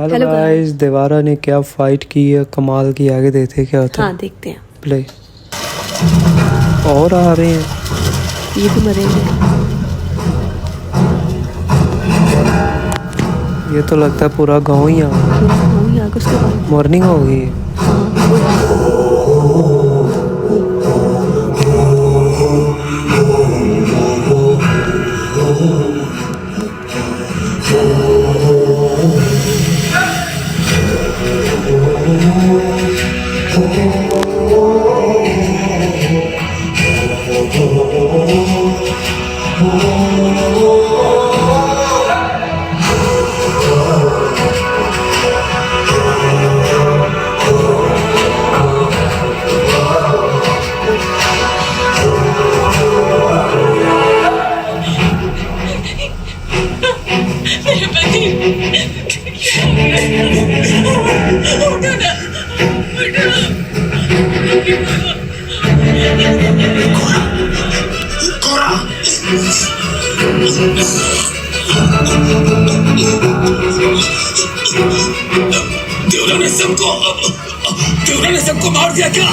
Hello hello guys, Devara ने क्या fight की है, कमाल की। आगे देखते हैं क्या होता है। हाँ देखते हैं। प्ले। और आ रहे हैं। ये भी मरेंगे। ये तो लगता है पूरा गांव ही आ गया। पूरा गाँव ही आ गया उसके बाद। मॉर्निंग हो गई है। मेरे पति उठो ना, देवरा ने सबको मार दिया क्या?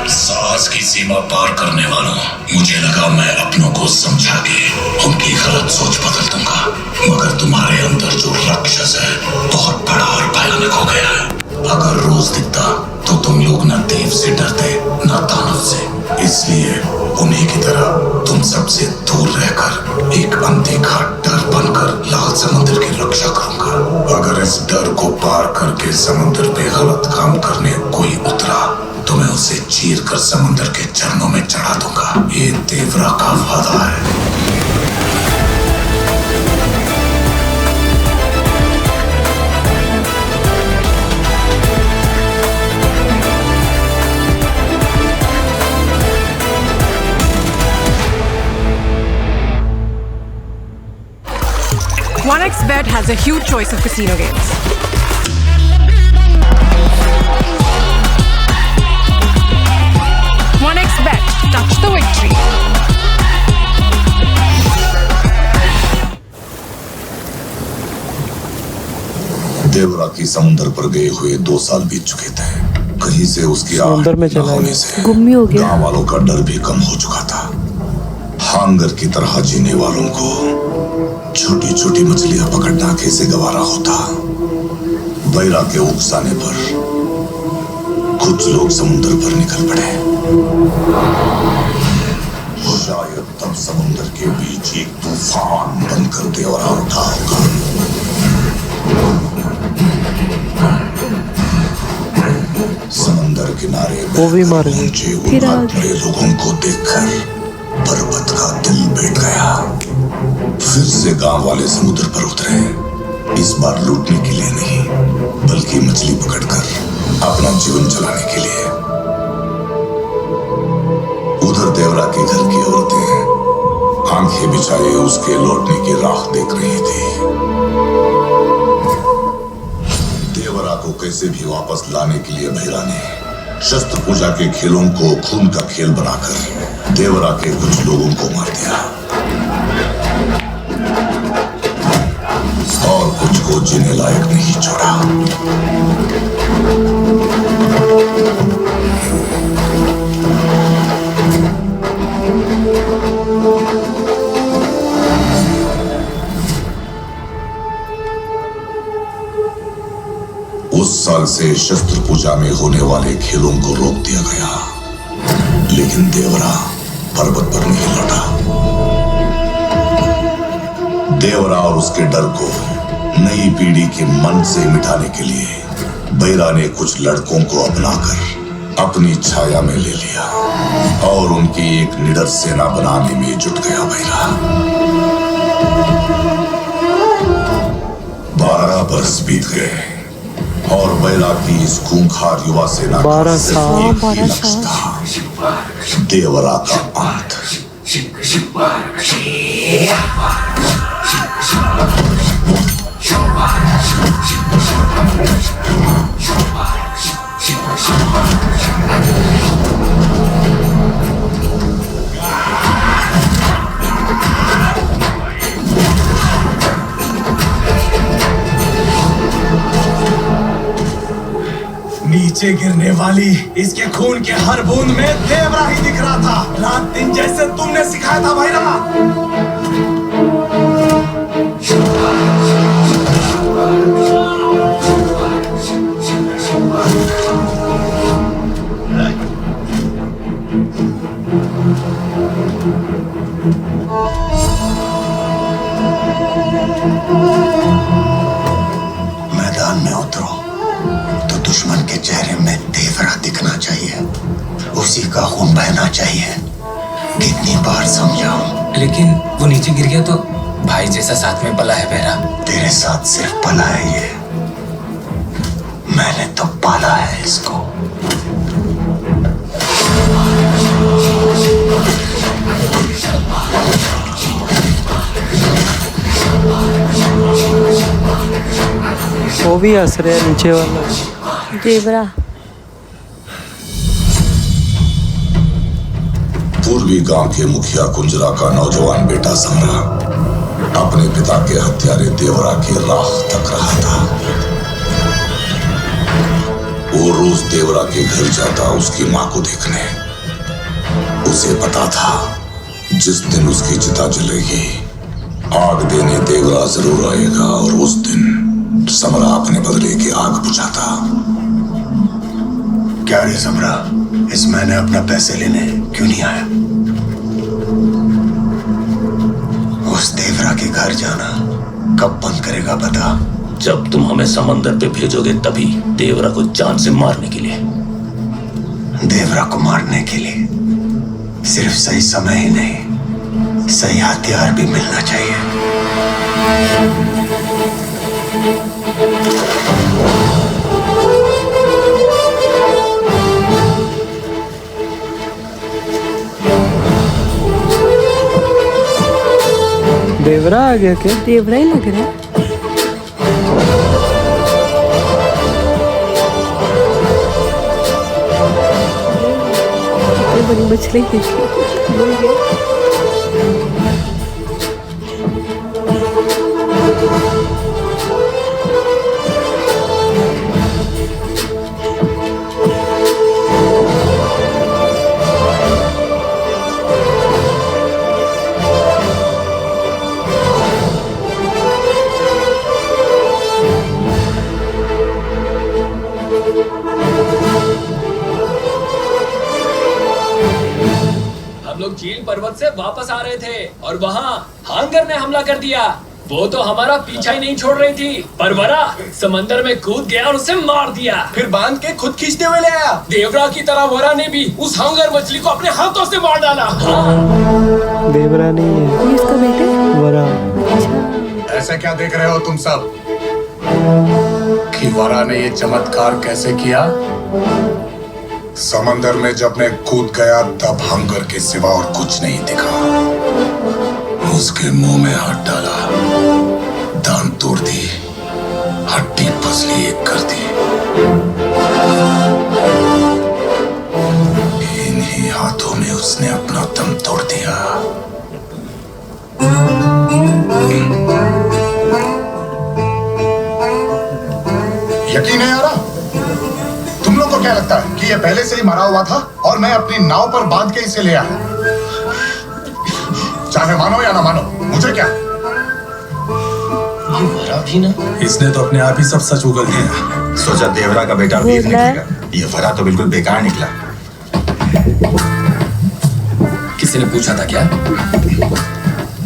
साहस की सीमा पार करने वालों, मुझे लगा मैं अपनों को समझा के उनकी गलत सोच बदल दूंगा, मगर तुम्हारे अंदर जो राक्षस है बहुत बड़ा और भयानक हो गया है। अगर रोज दिखता तो तुम लोग न देव से डरते न दानव से, इसलिए उन्हीं की तरह तुम सबसे दूर रहकर एक अनदेखा डर बनकर लाल समुद्र की रक्षा करूंगा। अगर इस डर को पार करके समुद्र पे गलत काम करने कोई उतरा तो मैं उसे चीर कर समुद्र के चरणों में चढ़ा दूंगा। ये देवरा का वादा है। OneXBet has a huge choice of casino games. OneXBet, touch the victory. देवरा की समुद्र पर गए हुए 2 साल बीत चुके थे। कहीं से उसकी समुद्र में आह चला न होने गया। से गुम्मी हो गया। गांव वालों का डर भी कम हो चुका था। हांगर की तरह जीने वालों को छोटी छोटी मछलियां पकड़ना कैसे गवारा होता। बैरा के उकसाने पर कुछ लोग समुद्र पर निकल पड़े। शायद तब समुद्र के बीच एक तूफान बनकर देवरा उठा होगा। समंदर किनारे वो भी मर गए। पहुंचे उन फिर बड़े लोगों को देखकर पर्वत का दिल बैठ गया। फिर से गांव वाले समुद्र पर उतरे, इस बार लूटने के लिए नहीं बल्कि मछली पकड़कर अपना जीवन चलाने के लिए। उधर देवरा के घर की औरतें आंखें बिछाए उसके लौटने की राह देख रही थी। देवरा को कैसे भी वापस लाने के लिए भैरा ने शस्त्र पूजा के खेलों को खून का खेल बनाकर देवरा के कुछ लोगों को मार दिया और कुछ को जीने लायक नहीं छोड़ा। उस साल से शस्त्र पूजा में होने वाले खेलों को रोक दिया गया, लेकिन देवरा पर्वत पर नहीं लौटा। देवरा और उसके डर को नई पीढ़ी के मन से मिटाने के लिए बैरा ने कुछ लड़कों को अपनाकर अपनी छाया में ले लिया और उनकी एक निडर सेना बनाने में जुट गया बैरा। 12 बरस बीत गए। और बैरा की इस खूंखार युवा सेना 12 साल। 12 साल। था देवरा का अंत। नीचे गिरने वाली इसके खून के हर बूंद में देवरा ही दिख रहा था। रात दिन जैसे तुमने सिखाया था भैरवा। मैदान में उतरो तो दुश्मन के चेहरे में देवरा दिखना चाहिए, उसी का खून बहना चाहिए। कितनी बार समझाऊं? लेकिन वो नीचे गिर गया तो भाई जैसा साथ में पला है बहरा। तेरे साथ सिर्फ पला है ये, मैंने तो पाला है इसको। वो भी हंस रहे हैं नीचे वाला। देवरा। पूर्वी गांव के मुखिया कुंजरा का नौजवान बेटा समरा अपने पिता के हत्यारे देवरा की राख तक रहा था। वो रोज देवरा के घर जाता उसकी मां को देखने। उसे पता था जिस दिन उसकी चिता जलेगी, आग देने देवरा जरूर आएगा, और उस दिन समरा अपने बदले की आग बुझाता। क्या रे समरा, इस महीने अपना पैसे लेने क्यों नहीं आया? उस देवरा के घर जाना कब बंद करेगा बता? जब तुम हमें समंदर पे भेजोगे तभी, देवरा को जान से मारने के लिए। देवरा को मारने के लिए सिर्फ सही समय ही नहीं, सही हथियार भी मिलना चाहिए। देवरा आ गया क्या? देवरा ही लग रहा है। इतनी बड़ी मछली देखी। हम लोग चील पर्वत से वापस आ रहे थे और वहाँ हांगर ने हमला कर दिया। वो तो हमारा पीछा ही नहीं छोड़ रही थी, पर वरा समंदर में कूद गया और उसे मार दिया। फिर बांध के खुद खींचते हुए ले आया। देवरा की तरह वरा ने भी उस हांगर मछली को अपने हाथों से मार डाला। देवरा नहीं है, ये इसका बेटा है? वरा। अच्छा। ऐसे क्या देख रहे हो तुम सब कि वरा ने ये चमत्कार कैसे किया? समंदर में जब मैं कूद गया तब हंगर के सिवा और कुछ नहीं दिखा। उसके मुंह में हाथ डाला, दांत तोड़ दी, हड्डी पसली एक कर दी। इन्हीं हाथों में उसने अपना दम तोड़ दिया। यकीन है यारा? तुम लोग को क्या लगता है कि ये पहले से ही मरा हुआ था और मैं अपनी नाव पर बांध के इसे ले आया? चाहे मानो या ना मानो, मुझे क्या? ये वरा भी ना, इसने तो अपने आप ही सब सच उगल दिया। सोचा देवरा का बेटा वीर निकलेगा, ये वरा तो बिल्कुल बेकार निकला। किसी ने पूछा था क्या?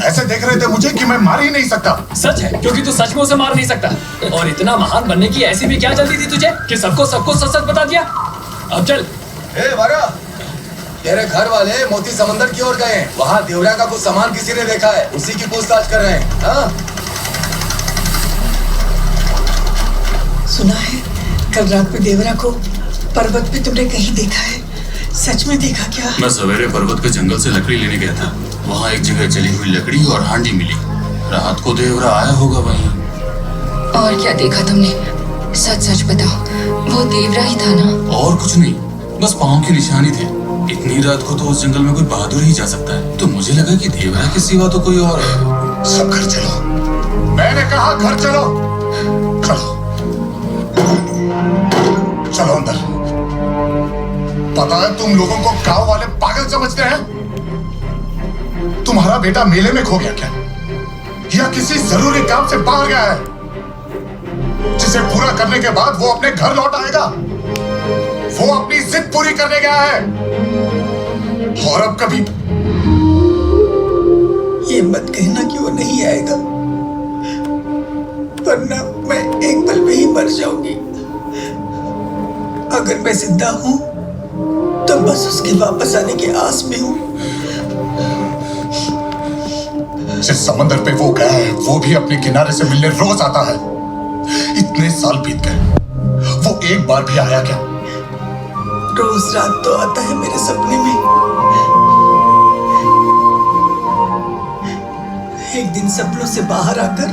ऐसे देख रहे थे मुझे कि मैं मार ही नहीं सकता। सच है, क्योंकि तू सच में उसे मार नहीं सकता। और इतना महान बनने की ऐसी भी क्या जल्दी थी तुझे कि सबको सच सच बता दिया? अब चल। ए वरा, तेरे घर वाले मोती समंदर की ओर गए हैं। वहाँ देवरा का कुछ सामान किसी ने देखा है, उसी की पूछताछ कर रहे हैं। हाँ? सुना है कल रात में देवरा को पर्वत पे तुमने कहीं देखा है? सच में देखा क्या? मैं सवेरे पर्वत के जंगल से लकड़ी लेने गया था। वहाँ एक जगह जली हुई लकड़ी और हांडी मिली। रात को देवरा आया होगा वहीं। और क्या देखा तुमने? सच सच बताओ, वो देवरा ही था ना? और कुछ नहीं, बस पाँव की निशानी थे। इतनी रात को तो उस जंगल में कोई बहादुर ही जा सकता है, तो मुझे लगा कि देवरा के सिवा तो कोई और है। सब घर चलो, मैंने कहा घर चलो। चलो चलो अंदर। पता है तुम लोगों को गांव वाले पागल समझते हैं? तुम्हारा बेटा मेले में खो गया क्या, या किसी जरूरी काम से बाहर गया है जिसे पूरा करने के बाद वो अपने घर लौट आएगा? वो अपनी जिद पूरी करने गया है, और अब कभी ये मत कहना कि वो नहीं आएगा, वरना मैं एक पल में ही मर जाऊंगी। अगर मैं जिंदा हूं तो बस उसके वापस आने की आस में हूं। जिस समंदर पे वो गया है वो भी अपने किनारे से मिलने रोज आता है। इतने साल बीत गए, वो एक बार भी आया क्या? रोज रात तो आता है मेरे सपने में। एक दिन सपनों से बाहर आकर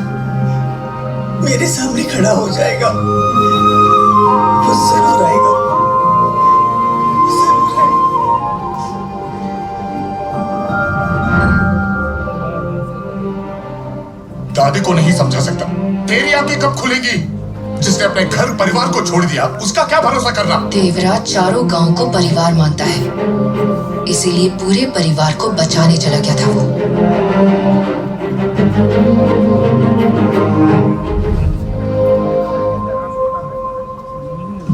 मेरे सामने खड़ा हो जाएगा। वो जरूर आएगा, जरूर आएगा। दादी को नहीं समझा सकता। तेरी आंखें कब खुलेगी? जिसने अपने घर परिवार को छोड़ दिया, उसका क्या भरोसा करना? देवरा चारों गांव को परिवार मानता है, इसीलिए पूरे परिवार को बचाने चला गया था वो।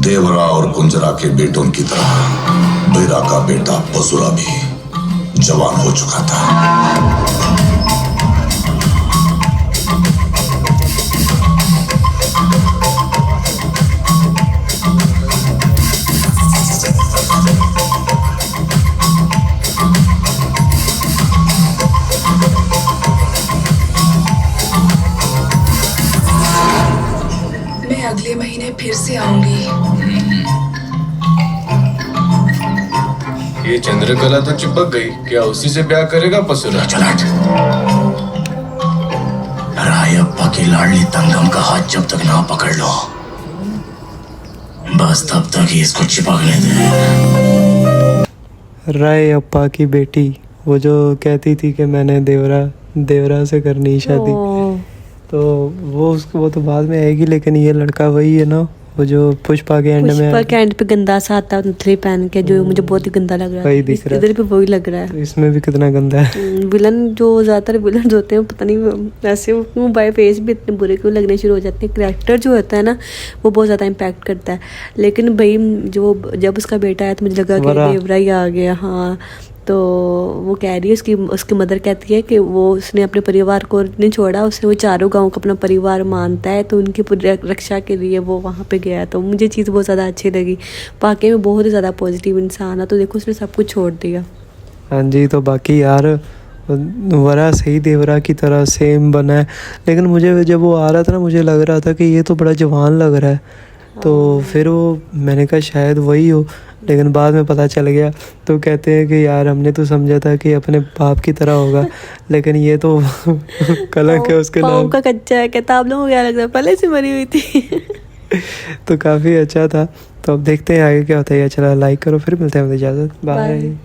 देवरा और कुंजरा के बेटों की तरह बैरा का बेटा बसुरा भी जवान हो चुका था। मैं अगले महीने फिर से आऊंगी। ये चंद्रकला तो चिपक गई, क्या उसी से ब्याह करेगा पसुरा? चलाट। रायप्पा की लाडली तंगम का हाथ जब तक ना पकड़ लो, बस तब तक ही इसको चिपकने दे। रायप्पा की बेटी, वो जो कहती थी कि मैंने देवरा से करनी शादी, तो वो तो बाद में आएगी, लेकिन ये लड़का वही है ना, वो जो पुष्पा के एंड में, पुष्पा के एंड पे गंदा सा आता है नथली पहन के, जो मुझे बहुत ही गंदा लग रहा है। वही दिख रहा है, इधर भी वही लग रहा है। तो इसमें भी कितना गंदा है। विलन जो ज्यादातर विलन होते हैं, पता नहीं ऐसे वो बाय फेस भी इतने बुरे क्यों लगने शुरू हो जाते हैं। कैरेक्टर जो होता है ना, वो बहुत ज्यादा इम्पैक्ट करता है। लेकिन भाई जो जब उसका बेटा आया तो मुझे लगा कि देवरा ही आ गया। हाँ, तो वो कह रही है, उसकी मदर कहती है कि वो उसने अपने परिवार को नहीं छोड़ा, उसने वो चारों गांव को अपना परिवार मानता है, तो उनकी रक्षा के लिए वो वहाँ पे गया। तो मुझे चीज़ बहुत ज़्यादा अच्छी लगी। वाकई में बहुत ही ज़्यादा पॉजिटिव इंसान है। तो देखो उसने सब कुछ छोड़ दिया। हाँ जी, तो बाकी यार वरा सही देवरा की तरह सेम बना है, लेकिन मुझे जब वो आ रहा था ना, मुझे लग रहा था कि ये तो बड़ा जवान लग रहा है। तो फिर वो मैंने कहा शायद वही हो, लेकिन बाद में पता चल गया। तो कहते हैं कि यार हमने तो समझा था कि अपने बाप की तरह होगा, लेकिन ये तो कलंक है उसके नाम का कच्चा है। कहता आप लोगों को क्या लग रहा है, पहले से मरी हुई थी। तो काफ़ी अच्छा था। तो अब देखते हैं आगे क्या होता है। चला लाइक करो, फिर मिलते हैं, इजाज़त, बाय।